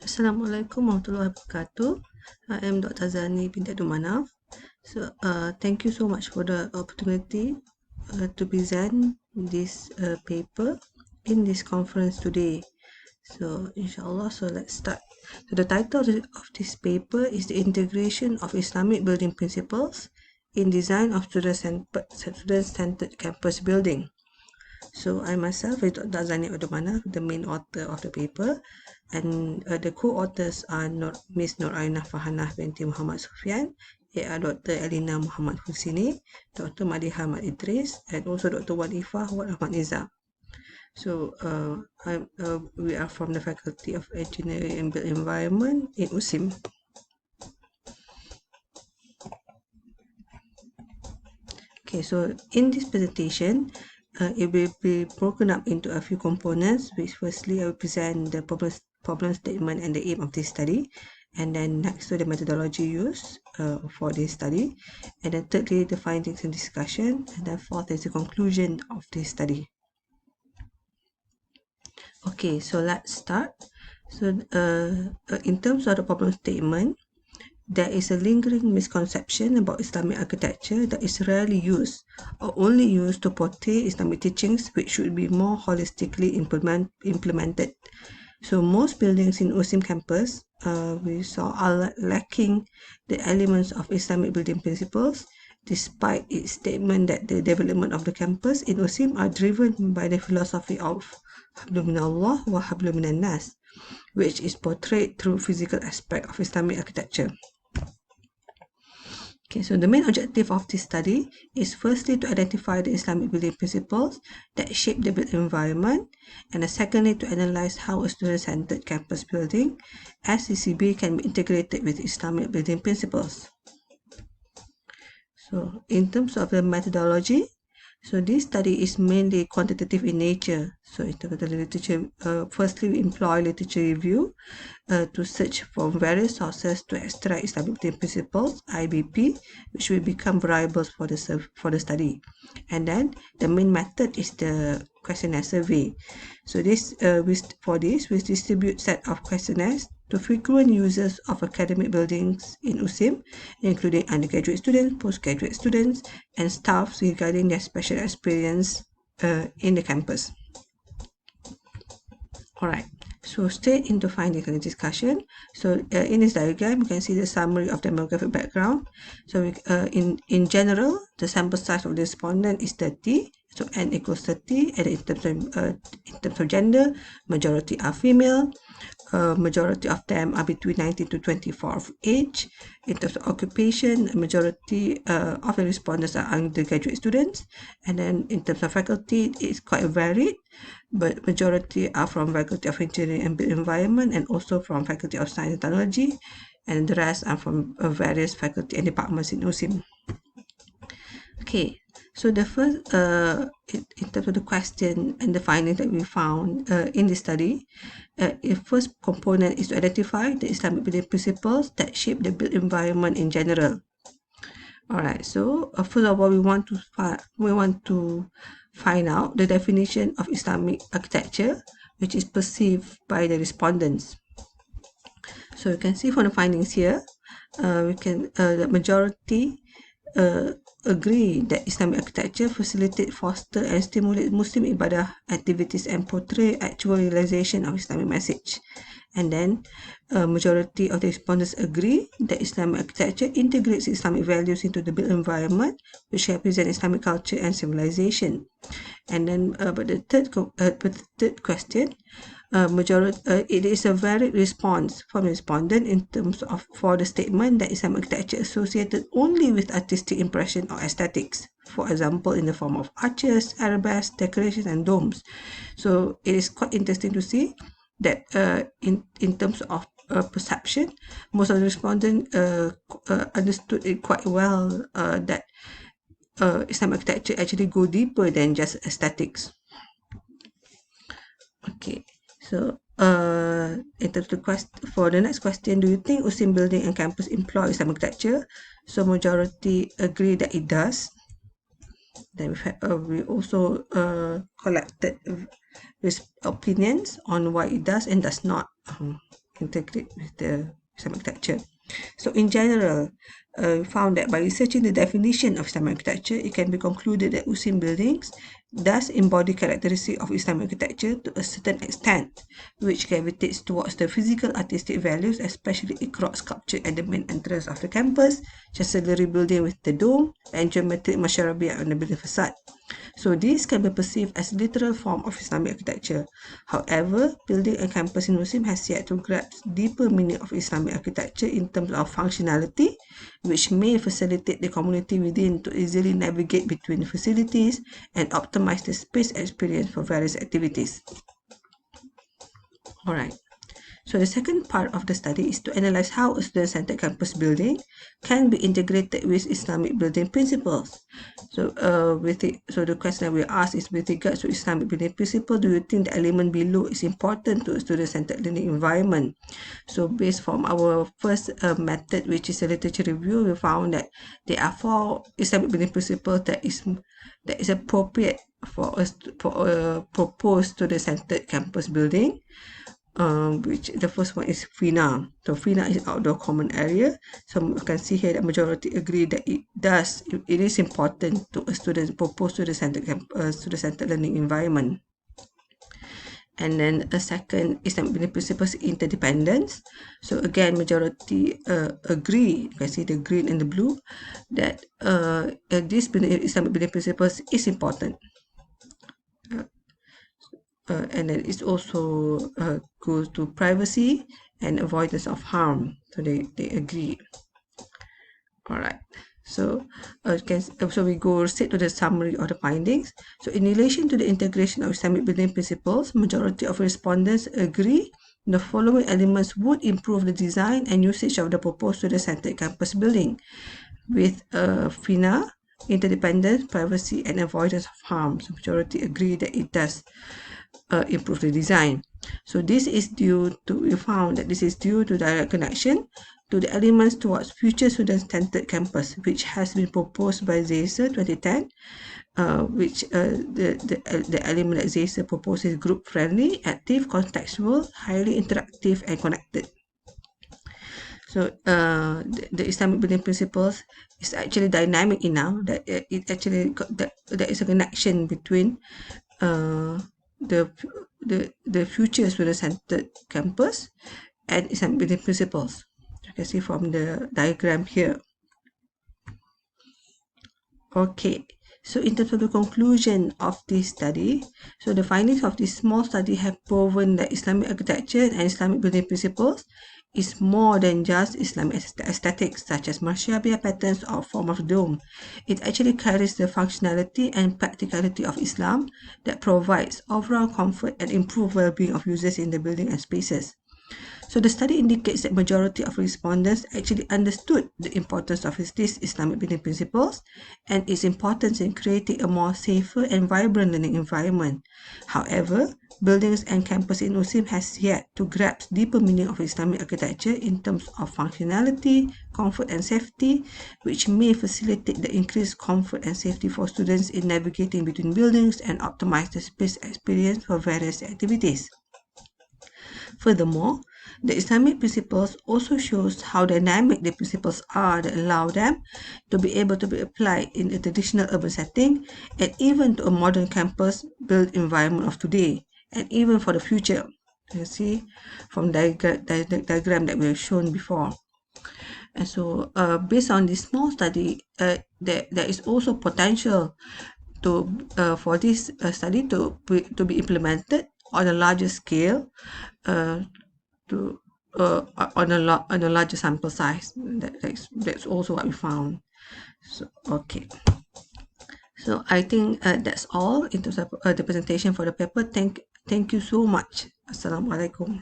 Assalamualaikum warahmatullahi wabarakatuh. I am Dr. Zani binti Abdul Manaf. Thank you so much for the opportunity to present this paper in this conference today. Inshallah, let's start. So, the title of this paper is The Integration of Islamic Building Principles in Design of Student-Centered Campus Building. So I myself is Dr. Zani Odumana, the main author of the paper, and the co-authors are Miss Nur Aina Fahanah binti Muhammad Sufyan, Dr. Elina Muhammad Husini, Dr. Madiha Ahmad Idris, and also Dr. Wadifah Ahmad Nizam. So we are from the Faculty of Engineering and Built Environment in USIM. Okay, so in this presentation, it will be broken up into a few components, which firstly I will present the problem statement and the aim of this study, and then next to the methodology used for this study, and then thirdly the findings and discussion, and then fourth is the conclusion of this study. Okay, so let's start. So in terms of the problem statement, there is a lingering misconception about Islamic architecture that is rarely used or only used to portray Islamic teachings, which should be more holistically implemented. So most buildings in USIM campus we saw are lacking the elements of Islamic building principles, despite its statement that the development of the campus in USIM are driven by the philosophy of Hablu Minallah wa Hablu Minan Nas, which is portrayed through physical aspect of Islamic architecture. Okay, so the main objective of this study is firstly to identify the Islamic building principles that shape the built environment, and secondly to analyze how a student-centered campus building, SCCB, can be integrated with Islamic building principles. So in terms of the methodology, so this study is mainly quantitative in nature. So in terms of the literature, firstly we employ literature review to search from various sources to extract Islamic building principles, IBP, which will become variables for the study. And then the main method is the questionnaire survey. So for this we distribute set of questionnaires to frequent users of academic buildings in USIM, including undergraduate students, postgraduate students, and staff regarding their special experience in the campus. Alright, so straight into findings and discussion. So in this diagram, you can see the summary of demographic background. So in general, the sample size of the respondent is 30. So n equals 30, and in terms of gender, majority are female. Majority of them are between 19 to 24 of age. In terms of occupation, majority of the respondents are undergraduate students. And then in terms of faculty, it's quite varied, but majority are from Faculty of Engineering and Built Environment, and also from Faculty of Science and Technology, and the rest are from various faculty and departments in USIM. Okay, so the first, in terms of the question and the findings that we found in the study, the first component is to identify the Islamic building principles that shape the built environment in general. Alright, so first of all, we want to find out the definition of Islamic architecture, which is perceived by the respondents. So you can see from the findings here, the majority agree that Islamic architecture facilitate, foster, and stimulate Muslim ibadah activities and portray actual realization of Islamic message. And then majority of the respondents agree that Islamic architecture integrates Islamic values into the built environment, which represent Islamic culture and civilization. And then but the third question, it is a varied response from the respondent in terms of for the statement that Islamic architecture associated only with artistic impression or aesthetics, for example in the form of arches, arabesques, decorations, and domes. So it is quite interesting to see that in terms of perception, most of the respondents understood it quite well, that Islamic architecture actually go deeper than just aesthetics. Okay, so in terms of for the next question, do you think USIM building and campus employ Islamic architecture? So majority agree that it does. Then we also collected opinions on why it does and does not integrate with the Islamic architecture. So in general, we found that by researching the definition of Islamic architecture, it can be concluded that Muslim buildings does embody characteristics of Islamic architecture to a certain extent, which gravitates towards the physical artistic values, especially across sculpture at the main entrance of the campus, chancellery building with the dome, and geometric masharabiyah on the building facade. So this can be perceived as a literal form of Islamic architecture. However, building a campus in Muslim has yet to grasp deeper meaning of Islamic architecture in terms of functionality, which may facilitate the community within to easily navigate between facilities and optimize the space experience for various activities. All right. So the second part of the study is to analyze how a student-centered campus building can be integrated with Islamic building principles. So the question that we ask is, with regards to Islamic building principle, do you think the element below is important to a student-centered learning environment? So based from our first method, which is a literature review, we found that there are 4 Islamic building principles that is appropriate for us for a proposed student-centered campus building. Which the first one is FINA. So FINA is outdoor common area. So you can see here that majority agree that it is important to a proposed student-centered learning environment. And then a second Islamic building principles, interdependence. So again, majority agree. You can see the green and the blue that this Islamic building principles is important. And then it's also goes to privacy and avoidance of harm. So they agree. All right. So so we go straight to the summary of the findings. So in relation to the integration of Islamic building principles, majority of respondents agree the following elements would improve the design and usage of the proposed student-centered campus building with FINA, interdependence, privacy, and avoidance of harm. So majority agree that it does improve the design. So this is due to, we found that this is due to direct connection to the elements towards future student-centered campus, which has been proposed by SAIS 2010, which the element that SAIS proposes group-friendly, active, contextual, highly interactive, and connected. So the Islamic building principles is actually dynamic enough that it actually there is a connection between the future student-centered campus and Islamic building principles. You can see from the diagram here. Okay, so in terms of the conclusion of this study, so the findings of this small study have proven that Islamic architecture and Islamic building principles is more than just Islamic aesthetics such as mashabiyah patterns or form of dome. It actually carries the functionality and practicality of Islam that provides overall comfort and improved well-being of users in the building and spaces. So the study indicates that majority of respondents actually understood the importance of these Islamic building principles and its importance in creating a more safer and vibrant learning environment. However, buildings and campus in Muslim has yet to grasp deeper meaning of Islamic architecture in terms of functionality, comfort and safety, which may facilitate the increased comfort and safety for students in navigating between buildings and optimize the space experience for various activities. Furthermore, the Islamic principles also shows how dynamic the principles are that allow them to be able to be applied in a traditional urban setting and even to a modern campus built environment of today and even for the future. You see from the diagram that we have shown before. And so based on this small study, there is also potential to for this study to be implemented on a larger scale to on a larger sample size. That's also what we found. So okay, so I think that's all in terms of the presentation for the paper. Thank you so much. Assalamualaikum.